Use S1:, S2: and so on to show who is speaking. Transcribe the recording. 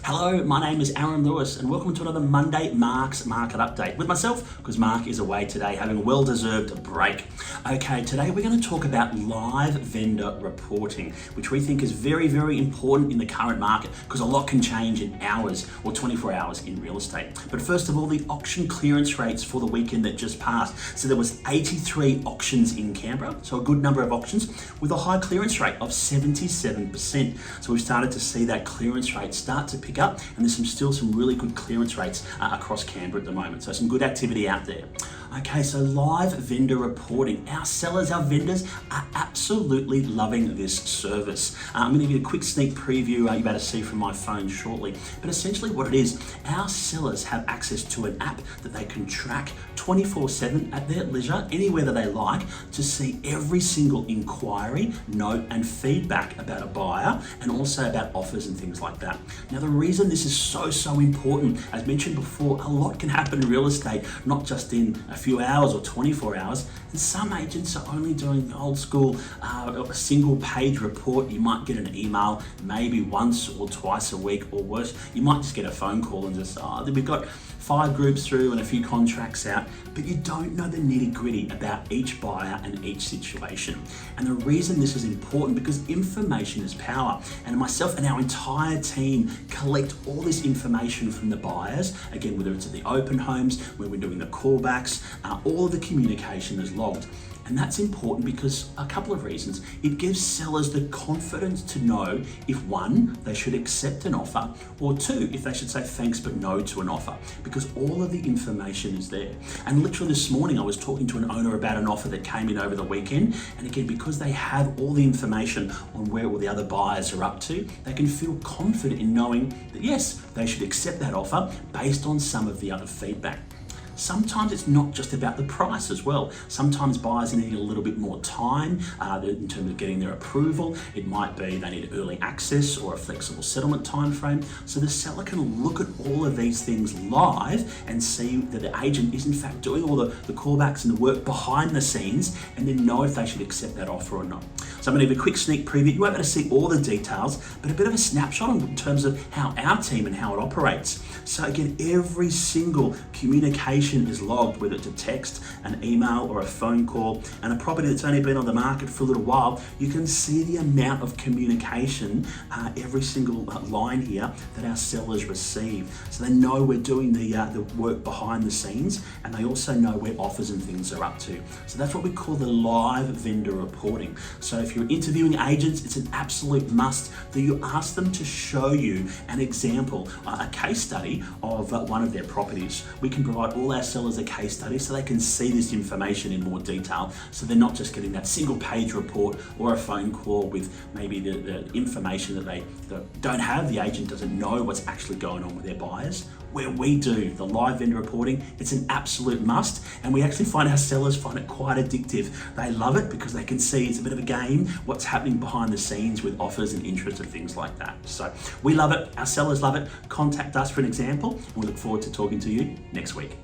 S1: Hello, my name is Aaron Lewis and welcome to another Monday Mark's Market Update with myself, because Mark is away today having a well-deserved break. Okay, today we're going to talk about live vendor reporting, which we think is very, very important in the current market because a lot can change in hours or 24 hours in real estate. But first of all, the auction clearance rates for the weekend that just passed. So there was 83 auctions in Canberra, so a good number of auctions with a high clearance rate of 77%. So we've started to see that clearance rate start to pick up, and there's still some really good clearance rates across Canberra at the moment. So some good activity out there. Okay, so live vendor reporting. Our sellers, our vendors are absolutely loving this service. I'm going to give you a quick sneak preview you're about to see from my phone shortly. But essentially what it is, our sellers have access to an app that they can track 24/7 at their leisure, anywhere that they like, to see every single inquiry, note and feedback about a buyer, and also about offers and things like that. Now the reason this is so important, as mentioned before, a lot can happen in real estate, not just in a few hours or 24 hours, and some agents are only doing old school, a single page report. You might get an email maybe once or twice a week, or worse, you might just get a phone call and just, we've got 5 groups through and a few contracts out, but you don't know the nitty-gritty about each buyer and each situation. And the reason this is important, because information is power, and myself and our entire team collect all this information from the buyers, again, whether it's at the open homes, when we're doing the callbacks, all of the communication is logged. And that's important because a couple of reasons. It gives sellers the confidence to know if, one, they should accept an offer, or two, if they should say thanks but no to an offer, because all of the information is there. And literally this morning I was talking to an owner about an offer that came in over the weekend, and again, because they have all the information on where all the other buyers are up to, they can feel confident in knowing that yes, they should accept that offer based on some of the other feedback. Sometimes it's not just about the price as well. Sometimes buyers need a little bit more time in terms of getting their approval. It might be they need early access or a flexible settlement time frame. So the seller can look at all of these things live and see that the agent is in fact doing all the callbacks and the work behind the scenes, and then know if they should accept that offer or not. So I'm going to give a quick sneak preview. You won't be able to see all the details, but a bit of a snapshot in terms of how our team and how it operates. So again, every single communication is logged, whether it's a text, an email, or a phone call. And a property that's only been on the market for a little while, you can see the amount of communication, every single line here that our sellers receive. So they know we're doing the work behind the scenes, and they also know where offers and things are up to. So that's what we call the live vendor reporting. So if you're interviewing agents, it's an absolute must that you ask them to show you an example, a case study of one of their properties. We can provide all our sellers a case study so they can see this information in more detail, so they're not just getting that single page report or a phone call with maybe the information that they don't have. The agent doesn't know what's actually going on with their buyers. Where we do the live vendor reporting, it's an absolute must, and we actually find our sellers find it quite addictive. They love it because they can see it's a bit of a game, what's happening behind the scenes with offers and interest and things like that. So we love it, our sellers love it. Contact us for an example, and we look forward to talking to you next week.